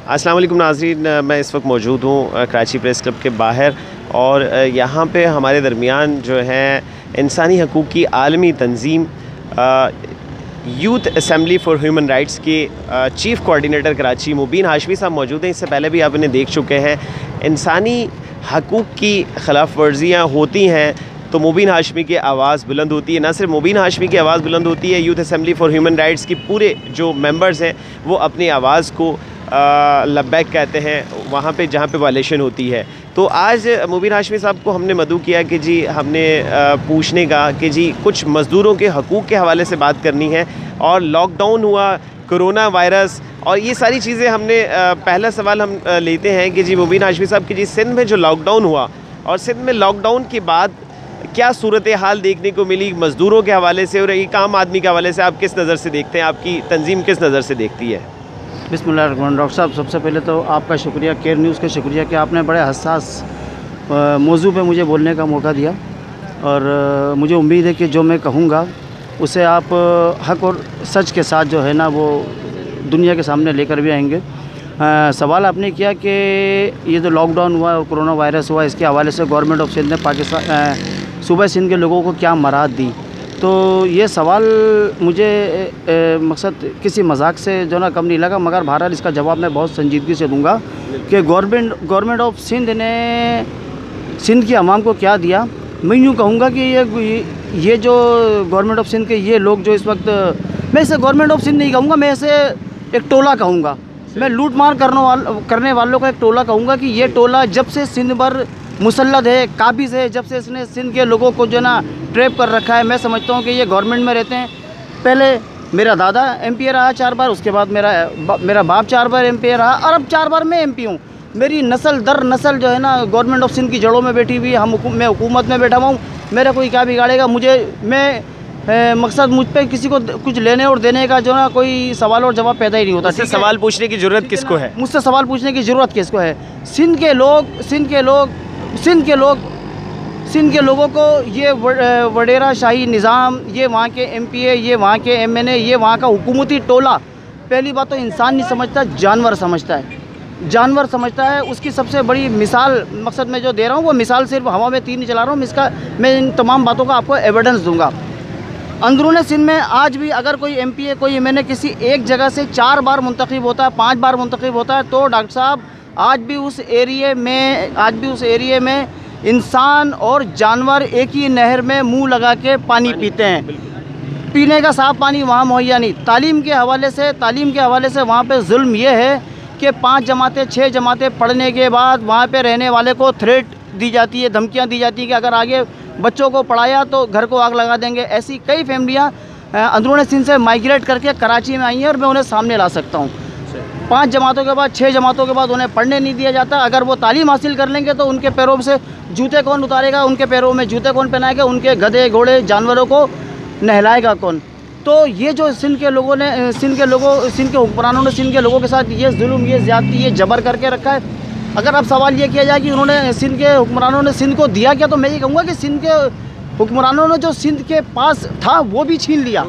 अस्सलाम वालेकुम नाज़रीन, मैं इस वक्त मौजूद हूँ कराची प्रेस क्लब के बाहर और यहाँ पे हमारे दरमियान जो है इंसानी हकूक़ की आलमी तंजीम youth assembly for human rights के चीफ़ कोऑर्डिनेटर कराची मुबीन हाशमी साहब मौजूद हैं। इससे पहले भी आप इन्हें देख चुके हैं। इंसानी हकूक़ की ख़िलाफ़ वर्जियाँ होती हैं तो मुबीन हाशमी की आवाज़ बुलंद होती है। ना सिर्फ मुबीन हाशमी की आवाज़ बुलंद होती है, youth assembly for human rights की पूरे जो मेंबर्स हैं वो अपनी आवाज़ को लब्बैक कहते हैं वहाँ पे जहाँ पे वायलेशन होती है। तो आज मुबीन हाशमी साहब को हमने मदऊ किया कि जी हमने पूछने का कि जी कुछ मज़दूरों के हकूक़ के हवाले से बात करनी है और लॉकडाउन हुआ, कोरोना वायरस और ये सारी चीज़ें हमने पहला सवाल हम लेते हैं कि जी मुबीन हाशमी साहब कि जी सिंध में जो लॉकडाउन हुआ और सिंध में लॉकडाउन के बाद क्या सूरत हाल देखने को मिली मज़दूरों के हवाले से और एक आम आदमी के हवाले से आप किस नज़र से देखते हैं, आपकी तंजीम किस नज़र से देखती है? बिस्मिल्लाहिर्रहमानिर्रहीम। डॉक्टर साहब, सबसे पहले तो आपका शुक्रिया, केयर न्यूज़ का शुक्रिया कि आपने बड़े हसास मौजू पे मुझे बोलने का मौका दिया और मुझे उम्मीद है कि जो मैं कहूँगा उसे आप हक़ और सच के साथ जो है ना वो दुनिया के सामने लेकर भी आएंगे। सवाल आपने किया कि ये जो लॉकडाउन हुआ और कोरोना वायरस हुआ इसके हवाले से गवर्नमेंट ऑफ सिंध ने पाकिस्तान सूबा सिंध के लोगों को क्या मराद दी, तो ये सवाल मुझे मकसद किसी मजाक से जो ना कम नहीं लगा, मगर बहरहाल इसका जवाब मैं बहुत संजीदगी से दूंगा कि गवर्नमेंट ऑफ सिंध ने सिंध की आवाम को क्या दिया। मैं यूँ कहूँगा कि ये जो गवर्नमेंट ऑफ सिंध के ये लोग जो इस वक्त, मैं इसे गवर्नमेंट ऑफ सिंध नहीं कहूँगा, मैं इसे एक टोला कहूँगा, मैं लूट मार करने वालों का एक टोला कहूँगा कि ये टोला जब से सिंध पर मुसल्लत है, काबिज़ है, जब से इसने सिंध के लोगों को जो ना ट्रैप कर रखा है। मैं समझता हूँ कि ये गवर्नमेंट में रहते हैं। पहले मेरा दादा MP रहा 4 बार, उसके बाद मेरा बाप 4 बार MP रहा और अब 4 बार मैं MP हूँ। मेरी नस्ल दर नस्ल जो है ना गवर्नमेंट ऑफ सिंध की जड़ों में बैठी हुई है। मैं हुकूमत में बैठा हुआ हूँ, मेरा कोई क्या बिगाड़ेगा मुझे। मकसद मुझ पर किसी को कुछ लेने और देने का जो ना कोई सवाल और जवाब पैदा ही नहीं होता। मुझसे सवाल पूछने की ज़रूरत किसको है? मुझसे सवाल पूछने की ज़रूरत किसको है? सिंध के लोगों को ये वडेरा शाही निज़ाम, ये वहाँ के MPA, ये वहाँ के MNA, ये वहाँ का हुकूमती टोला पहली बात तो इंसान नहीं समझता, जानवर समझता है। उसकी सबसे बड़ी मिसाल मकसद मैं जो दे रहा हूँ वो मिसाल सिर्फ हवा में तीर नहीं चला रहा हूँ, मैं इन तमाम बातों का आपको एविडेंस दूँगा। अंदरूनी सिंध में आज भी अगर कोई MPA कोई MNA किसी एक जगह से 4 बार मुंतखब होता है, 5 बार मुंतखब होता है, तो डॉक्टर साहब आज भी उस एरिए में इंसान और जानवर एक ही नहर में मुंह लगा के पानी पीते हैं। पीने का साफ़ पानी वहाँ मुहैया नहीं। तालीम के हवाले से वहाँ पे जुल्म ये है कि 5 जमातें 6 जमातें पढ़ने के बाद वहाँ पे रहने वाले को थ्रेट दी जाती है, धमकियाँ दी जाती है कि अगर आगे बच्चों को पढ़ाया तो घर को आग लगा देंगे। ऐसी कई फैमिलियाँ अंदरूनी सिंध से माइग्रेट करके कराची में आई हैं और मैं उन्हें सामने ला सकता हूँ। 5 जमातों के बाद 6 जमातों के बाद उन्हें पढ़ने नहीं दिया जाता। अगर वो तालीम हासिल कर लेंगे तो उनके पैरों से जूते कौन उतारेगा, उनके पैरों में जूते कौन पहनाएगा, उनके गधे घोड़े जानवरों को नहलाएगा कौन? तो ये जो सिंध के हुक्मरानों ने सिंध के लोगों के साथ ये जुल्म, ये ज़्यादती, ये जबर करके रखा है। अगर अब सवाल ये किया जाए कि उन्होंने सिंध के हुक्मरानों ने सिंध को दिया क्या, तो मैं ये कहूँगा कि सिंध के हुक्मरानों ने जो सिंध के पास था वो भी छीन लिया,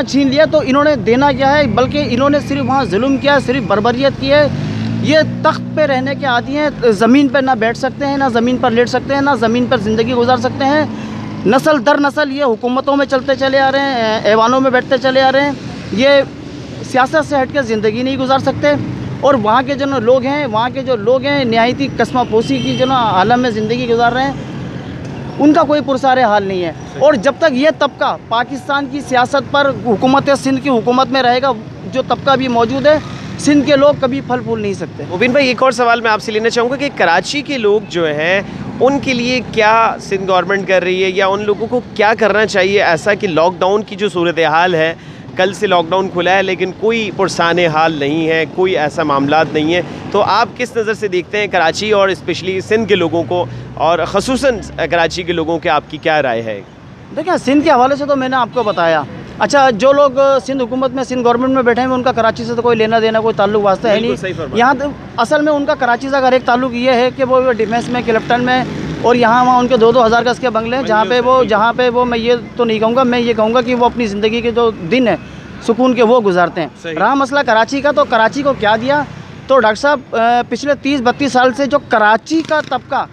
छीन लिया। तो इन्होंने देना क्या है, बल्कि इन्होंने सिर्फ वहाँ जुल्म किया, सिर्फ बर्बरियत की है। ये तख्त पे रहने के आदी हैं, ज़मीन पर ना बैठ सकते हैं, ना ज़मीन पर लेट सकते हैं, ना ज़मीन पर ज़िंदगी गुजार सकते हैं। नस्ल दर नस्ल ये हुकूमतों में चलते चले आ रहे हैं, ऐवानों में बैठते चले आ रहे हैं। ये सियासत से हट कर ज़िंदगी नहीं गुजार सकते। और वहाँ के जो लोग हैं नहायती कस्मापोशी की जो ना आलम में ज़िंदगी गुजार रहे हैं, उनका कोई पुरसारे हाल नहीं है। और जब तक ये तबका पाकिस्तान की सियासत पर हुकूमत सिंध की हुकूमत में रहेगा, जो तबका भी मौजूद है, सिंध के लोग कभी फल फूल नहीं सकते। मुबीन भाई, एक और सवाल मैं आपसे लेना चाहूँगा कि कराची के लोग जो हैं उनके लिए क्या सिंध गवर्नमेंट कर रही है या उन लोगों को क्या करना चाहिए ऐसा कि लॉकडाउन की जो सूरत हाल है, कल से लॉकडाउन खुला है लेकिन कोई पुरसाने हाल नहीं है, कोई ऐसा मामला नहीं है, तो आप किस नज़र से देखते हैं कराची और स्पेशली सिंध के लोगों को और ख़ुसूसन कराची के लोगों के, आपकी क्या राय है? देखिए, सिंध के हवाले से तो मैंने आपको बताया। अच्छा, जो लोग सिंध हुकूमत में, सिंध गवर्नमेंट में बैठे हैं, उनका कराची से तो कोई लेना देना, कोई ताल्लुक वास्ता है नहीं। यहाँ तो असल में उनका कराची से अगर एक ताल्लुक ये है कि वो डिफेंस में, क्लिफ्टन में और यहाँ उनके 2-2 हज़ार गज के बंगले हैं, जहाँ पे वो मैं ये तो नहीं कहूँगा, मैं ये कहूँगा कि वो अपनी ज़िंदगी के जो दिन है सुकून के वो गुजारते हैं। रहा मसला कराची का, तो कराची को क्या दिया, तो डॉक्टर साहब पिछले 30-32 साल से जो कराची का तबका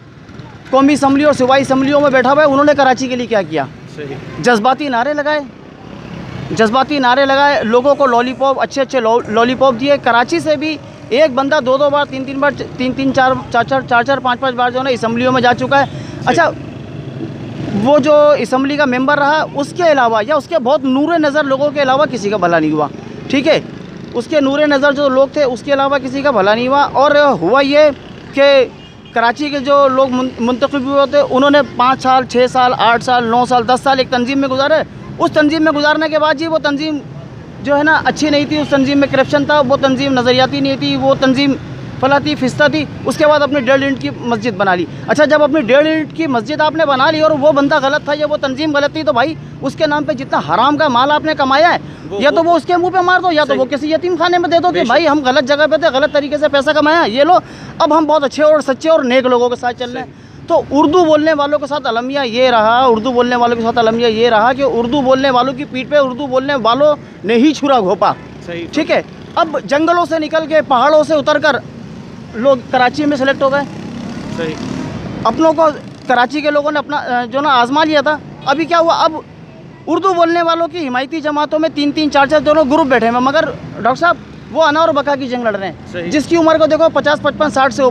कौमी असम्बली और सूबाई असम्बलियों में बैठा हुआ है, उन्होंने कराची के लिए क्या किया, जज्बाती नारे लगाए, लोगों को लॉलीपॉप, अच्छे लॉलीपॉप दिए। कराची से भी एक बंदा 2-2 बार, 3-3 बार, 3-3, 4-4, 5-5 बार जो है ना असम्बलियों में जा चुका है। अच्छा, वो जो असम्बली का मेंबर रहा, उसके अलावा या उसके बहुत नूरे नज़र लोगों के अलावा किसी का भला नहीं हुआ, ठीक है। उसके नूरे नज़र जो लोग थे उसके अलावा किसी का भला नहीं हुआ। और हुआ ये कि कराची के जो लोग मुंतखब हुए थे, उन्होंने 5 साल, 6 साल, 8 साल, 9 साल, 10 साल एक तंजीम में गुजारे। उस तंजीम में गुजारने के बाद जी वो तंजीम जो है ना अच्छी नहीं थी, उस तंजीम में करप्शन था, वो तंजीम नज़रियाती नहीं थी, वो तंजीम फला थी, फिस्ता थी। उसके बाद अपनी 1.5 ईंट की मस्जिद बना ली। अच्छा, जब अपनी 1.5 ईंट की मस्जिद आपने बना ली और वो बंदा गलत था या वो तंजीम गलत थी, तो भाई उसके नाम पे जितना हराम का माल आपने कमाया है, या तो वो उसके मुंह पे मार दो, या तो वो किसी यतीम खाने में दे दो कि भाई हम गलत जगह पे थे, गलत तरीके से पैसा कमाया, ये लो, अब हम बहुत अच्छे और सच्चे और नेक लोगों के साथ चल रहे हैं। तो उर्दू बोलने वालों के साथ अलमिया ये रहा कि उर्दू बोलने वालों की पीठ पे उर्दू बोलने वालों ने ही छुरा घोंपा, ठीक है। अब जंगलों से निकल के, पहाड़ों से उतर कर लोग कराची में सेलेक्ट हो गए। सही। अपनों को कराची के लोगों ने अपना जो ना आजमा लिया था। अभी क्या हुआ, अब उर्दू बोलने वालों की हिमायती जमातों में 3-3, 4-4 दोनों ग्रुप बैठे हैं, मगर डॉक्टर साहब वो अना और बका की जंग लड़ रहे हैं। जिसकी उम्र को देखो 50, 55, 60 से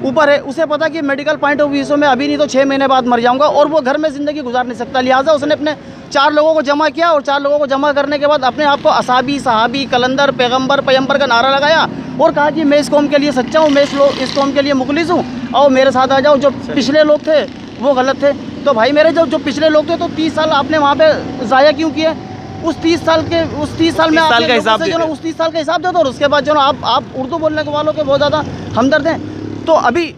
ऊपर है, उसे पता कि मेडिकल पॉइंट ऑफ व्यू से मैं अभी नहीं तो 6 महीने बाद मर जाऊंगा, और वो घर में ज़िंदगी गुजार नहीं सकता। लिहाजा उसने अपने 4 लोगों को जमा किया, और 4 लोगों को जमा करने के बाद अपने आप को असाबी, सहाबी, कलंदर, पैगंबर, पैगंबर का नारा लगाया और कहा कि मैं इस कौम के लिए सच्चा हूँ, मैं इस कौम के लिए मुखलिस हूँ, और मेरे साथ आ जाओ। जो पिछले लोग थे वो गलत थे। तो भाई मेरे जो पिछले लोग थे, तो 30 साल आपने वहाँ पे ज़ाया क्यों किए? उस 30 साल में आप उस 30 साल का हिसाब दे दो, और उसके बाद जो ना आप उर्दू बोलने वालों के बहुत ज़्यादा हमदर्द हैं। तो अभी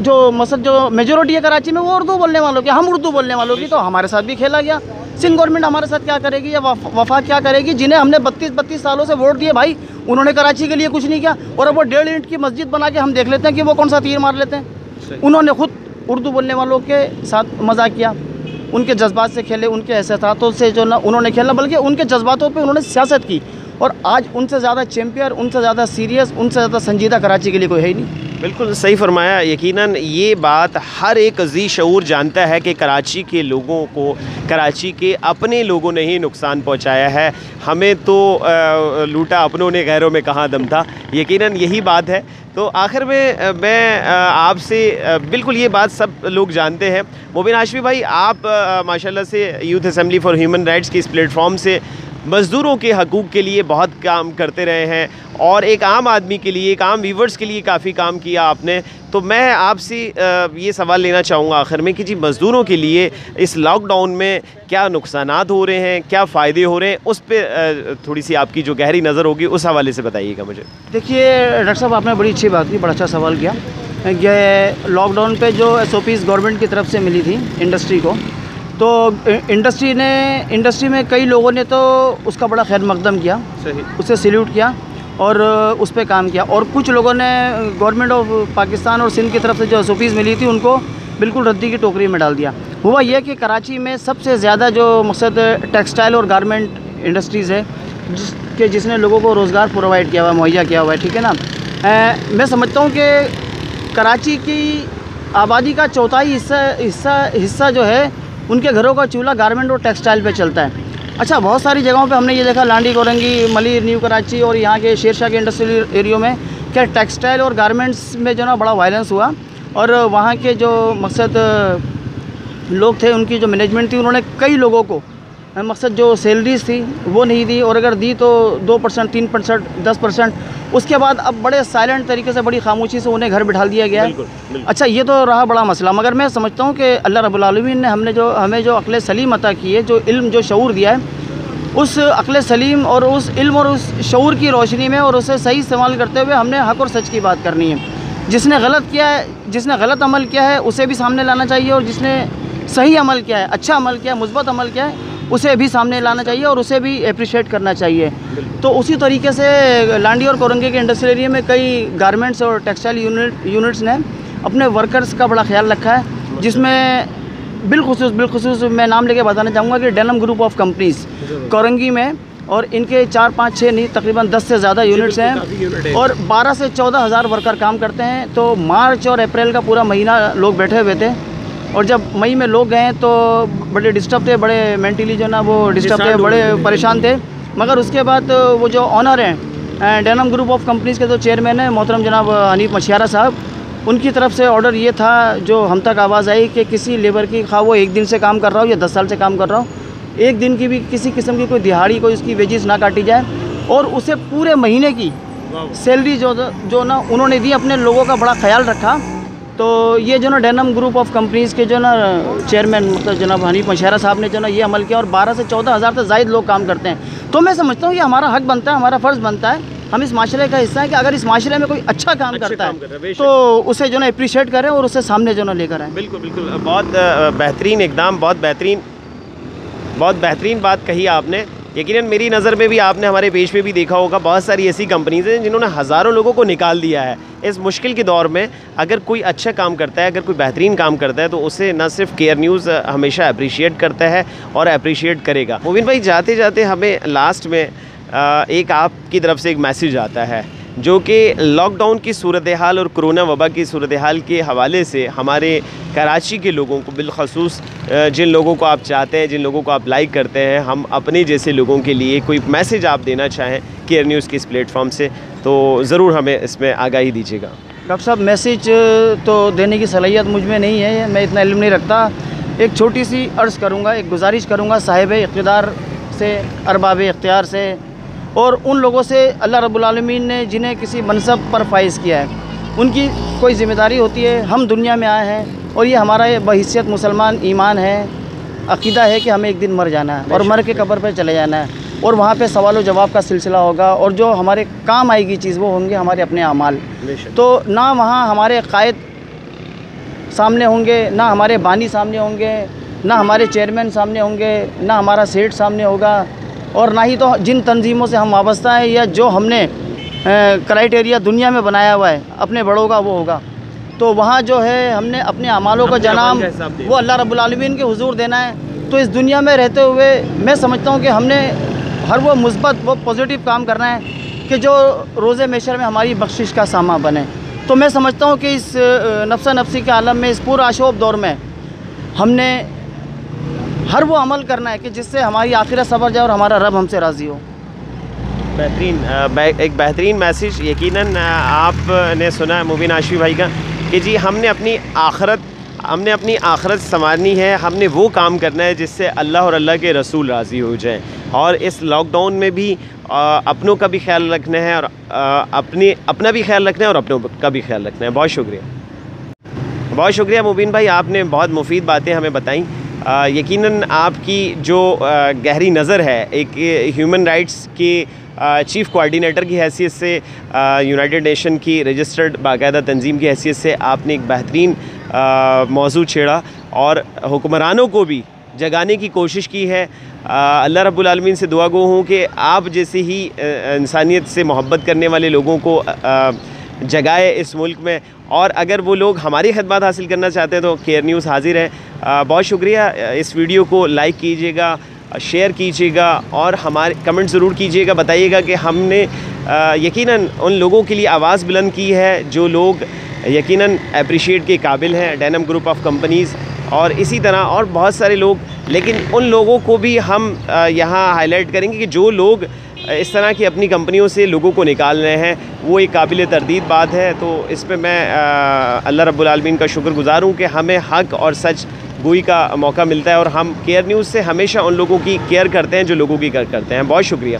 जो मसद जो मेजोरिटी है कराची में, वो उर्दू बोलने वालों की, हम उर्दू बोलने वालों की, तो हमारे साथ भी खेला गया। सिंध गवर्नमेंट हमारे साथ क्या करेगी, या वफाक क्या करेगी, जिन्हें हमने 32 सालों से वोट दिए, भाई उन्होंने कराची के लिए कुछ नहीं किया, और अब वो 1.5 ईंट की मस्जिद बना के हम देख लेते हैं कि वो कौन सा तीर मार लेते हैं। उन्होंने खुद उर्दू बोलने वालों के साथ मजाक किया, उनके जज्बात से खेले, उनके एहसासों से जो ना उन्होंने खेला, बल्कि उनके जज्बातों पर उन्होंने सियासत की। और आज उनसे ज़्यादा चैम्पियन, उनसे ज़्यादा सीरियस, उनसे ज़्यादा संजीदा कराची के लिए कोई है ही नहीं। बिल्कुल सही फरमाया। यकीनन ये बात हर एक अज़ीज़ शऊर जानता है कि कराची के लोगों को, कराची के अपने लोगों ने ही नुकसान पहुंचाया है। हमें तो लूटा अपनों ने, गैरों में कहाँ दम था। यकीनन यही बात है। तो आखिर में मैं आपसे, बिल्कुल ये बात सब लोग जानते हैं, मोबिन हाशमी भाई, आप माशाल्लाह से youth assembly for human rights की इस प्लेटफॉर्म से मज़दूरों के हकूक़ के लिए बहुत काम करते रहे हैं, और एक आम आदमी के लिए, एक आम व्यूवर्स के लिए काफ़ी काम किया आपने। तो मैं आपसे ये सवाल लेना चाहूँगा आखिर में कि जी, मज़दूरों के लिए इस लॉकडाउन में क्या नुकसानात हो रहे हैं, क्या फ़ायदे हो रहे हैं, उस पर थोड़ी सी आपकी जो गहरी नज़र होगी उस हवाले से बताइएगा मुझे। देखिए डॉक्टर साहब, आपने बड़ी अच्छी बात की, बड़ा अच्छा सवाल किया। ये लॉकडाउन पे जो SOPs गवर्नमेंट की तरफ से मिली थी इंडस्ट्री को, तो इंडस्ट्री में कई लोगों ने तो उसका बड़ा खैर मकदम किया, उसे सैल्यूट किया और उस पर काम किया। और कुछ लोगों ने गवर्नमेंट ऑफ पाकिस्तान और सिंध की तरफ से जो SOPs मिली थी उनको बिल्कुल रद्दी की टोकरी में डाल दिया। हुआ यह कि कराची में सबसे ज़्यादा जो मकसद टेक्सटाइल और गारमेंट इंडस्ट्रीज़ है, जिसने लोगों को रोज़गार प्रोवाइड किया हुआ, मुहैया किया हुआ है, ठीक है ना। मैं समझता हूँ कि कराची की आबादी का 1/4 हिस्सा जो है, उनके घरों का चूल्हा गारमेंट और टेक्सटाइल पे चलता है। अच्छा, बहुत सारी जगहों पे हमने ये देखा, लांडी, कोरंगी, मलिर, न्यू कराची और यहाँ के शेरशाह के इंडस्ट्रियल एरियो में, क्या टेक्सटाइल और गारमेंट्स में जो ना बड़ा वायलेंस हुआ, और वहाँ के जो मकसद लोग थे, उनकी जो मैनेजमेंट थी, उन्होंने कई लोगों को मकसद जो सैलरीज थी वो नहीं दी, और अगर दी तो 2%, 3%, 10%। उसके बाद अब बड़े साइलेंट तरीके से, बड़ी खामोशी से उन्हें घर बिठा दिया गया है। अच्छा, ये तो रहा बड़ा मसला, मगर मैं समझता हूँ कि अल्लाह रब्बुल आलमीन ने हमें जो अक्ल सलीम अता की है, जो इल्म, जो शऊर दिया है, उस अक्ल सलीम और उस इल्म और उस शऊर की रोशनी में और उसे सही इस्तेमाल करते हुए हमने हक़ और सच की बात करनी है। जिसने गलत किया है, जिसने गलत अमल किया है, उसे भी सामने लाना चाहिए, और जिसने सही अमल किया है, अच्छा अमल किया है, मुस्बत अमल किया है, उसे भी सामने लाना चाहिए और उसे भी अप्रिशिएट करना चाहिए। तो उसी तरीके से लांडी और कोरंगी के इंडस्ट्रियल एरिया में कई गारमेंट्स और टेक्सटाइल यूनिट्स ने अपने वर्कर्स का बड़ा ख्याल रखा है, जिसमें बिलखुसूस मैं नाम लेके बताना चाहूँगा कि denim group of companies Korangi में और इनके 4, 5, 6 नहीं तकरीबन 10 से ज़्यादा यूनिट्स हैं और 12 से 14 हज़ार वर्कर काम करते हैं। तो मार्च और अप्रैल का पूरा महीना लोग बैठे हुए थे और जब मई में लोग गए तो बड़े डिस्टर्ब थे, बड़े मेंटली जो ना वो डिस्टर्ब थे, बड़े परेशान थे। मगर उसके बाद वो जो ऑनर हैं डेनम ग्रुप ऑफ कंपनीज़ के जो चेयरमैन हैं मोहतरम जनाब हनीफ मशियारा साहब, उनकी तरफ से ऑर्डर ये था जो हम तक आवाज़ आई कि किसी लेबर की खा वो 1 दिन से काम कर रहा हो या 10 साल से काम कर रहा हो, 1 दिन की भी किसी किस्म की कोई दिहाड़ी कोई उसकी वेजेस ना काटी जाए और उसे पूरे महीने की सैलरी जो ना उन्होंने दी। अपने लोगों का बड़ा ख्याल रखा। तो ये जो ना डेनम ग्रुप ऑफ कंपनीज़ के जो ना चेयरमैन मतलब जनाब हनीफ मशियारा साहब ने जो ना ये अमल किया और 12 से 14 हज़ार से ज़ायद लोग काम करते हैं। तो मैं समझता हूँ ये हमारा हक बनता है, हमारा फ़र्ज़ बनता है, हम इस माशरे का हिस्सा है कि अगर इस माशरे में कोई अच्छा काम करता है तो उसे जो ना अप्रिशिएट करें और उसे सामने जो ना लेकर आएँ। बिल्कुल बिल्कुल, बहुत बेहतरीन इकदाम, बहुत बेहतरीन बात कही आपने। यकीनन मेरी नज़र में भी आपने हमारे पेज पे भी देखा होगा, बहुत सारी ऐसी कंपनीज़ हैं जिन्होंने हज़ारों लोगों को निकाल दिया है। इस मुश्किल के दौर में अगर कोई अच्छा काम करता है, अगर कोई बेहतरीन काम करता है तो उसे न सिर्फ केयर न्यूज़ हमेशा अप्रिशिएट करता है और अप्रिशिएट करेगा। मुबीन भाई, जाते जाते हमें लास्ट में एक आपकी तरफ से एक मैसेज आता है जो कि लॉकडाउन की सूरत हाल और कोरोना वबा की सूरत हाल के हवाले से हमारे कराची के लोगों को, बिलखसूस जिन लोगों को आप चाहते हैं, जिन लोगों को आप लाइक करते हैं, हम अपने जैसे लोगों के लिए कोई मैसेज आप देना चाहें केयर न्यूज़ के इस प्लेटफॉर्म से तो ज़रूर हमें इसमें आगाही दीजिएगा। डॉक्टर साहब, मैसेज तो देने की सलाहियत मुझ में नहीं है, मैं इतना इल्म नहीं रखता। एक छोटी सी अर्ज़ करूँगा, एक गुजारिश करूँगा साहिब इक़्तिदार से, अरबाब इख्तियार से और उन लोगों से अल्लाह रब्बुल आलमीन ने जिन्हें किसी मनसब पर फाइज़ किया है, उनकी कोई ज़िम्मेदारी होती है। हम दुनिया में आए हैं और ये हमारा बहैसियत मुसलमान ईमान है, अक़ीदा है कि हमें एक दिन मर जाना है और मर के कब्र पर चले जाना है और वहाँ पे सवाल व जवाब का सिलसिला होगा और जो हमारे काम आएगी चीज़ वो होंगे हमारे अपने अमाल। तो ना वहाँ हमारे कायद सामने होंगे, ना हमारे बानी सामने होंगे, ना हमारे चेयरमैन सामने होंगे, ना हमारा सेठ सामने होगा और ना ही तो जिन तंजीमों से हम वाबस्ता हैं या जो हमने क्राइटेरिया दुनिया में बनाया हुआ है अपने बड़ों का वो होगा। तो वहाँ जो है हमने अपने अमालों का जनाम वो अल्लाह रब्बुल आलमीन के हुजूर देना है। तो इस दुनिया में रहते हुए मैं समझता हूँ कि हमने हर वो मुस्बत वो पॉजिटिव काम करना है कि जो रोज़े महशर में हमारी बख्शिश का सामा बने। तो मैं समझता हूँ कि इस नफ्सा नफ्सी के आलम में, इस पूरा आशोब दौर में हमने हर वो अमल करना है कि जिससे हमारी आखिरत सवर जाए और हमारा रब हमसे राज़ी हो। बेहतरीन, एक बेहतरीन मैसेज यकीनन आपने सुना है मुबीन हाशमी भाई का कि जी हमने अपनी आखरत संवारनी है, हमने वो काम करना है जिससे अल्लाह और अल्लाह के रसूल राज़ी हो जाएं और इस लॉकडाउन में भी अपनों का भी ख्याल रखना है और अपना भी ख्याल रखना है और अपनों का भी ख्याल रखना है। बहुत शुक्रिया मुबीन भाई, आपने बहुत मुफीद बातें हमें बताई। यकीनन आपकी जो गहरी नज़र है एक ह्यूमन राइट्स के चीफ़ कोऑर्डिनेटर की हैसियत से, यूनाइटेड नेशन की रजिस्टर्ड बाकायदा तंजीम की हैसियत से आपने एक बेहतरीन मौजू छेड़ा और हुक्मरानों को भी जगाने की कोशिश की है। अल्लाह रब्बुल आलमीन से दुआ गो हूँ कि आप जैसे ही इंसानियत से मोहब्बत करने वाले लोगों को जगाए इस मुल्क में और अगर वो लोग हमारी खिदमत हासिल करना चाहते हैं तो केयर न्यूज़ हाजिर है। बहुत शुक्रिया। इस वीडियो को लाइक कीजिएगा, शेयर कीजिएगा और हमारे कमेंट ज़रूर कीजिएगा, बताइएगा कि हमने यकीनन उन लोगों के लिए आवाज़ बुलंद की है जो लोग यकीनन अप्रिशिएट के काबिल हैं, डेनम ग्रुप ऑफ कंपनीज़ और इसी तरह और बहुत सारे लोग। लेकिन उन लोगों को भी हम यहाँ हाईलाइट करेंगे कि जो लोग इस तरह की अपनी कंपनियों से लोगों को निकाल रहे हैं, वो एक काबिल तरदीद बात है। तो इस पे मैं अल्लाह रब्बुल आलमीन का शुक्रगुज़ार हूँ कि हमें हक़ और सच गोई का मौका मिलता है और हम केयर न्यूज़ से हमेशा उन लोगों की केयर करते हैं जो लोगों की केयर करते हैं। बहुत शुक्रिया।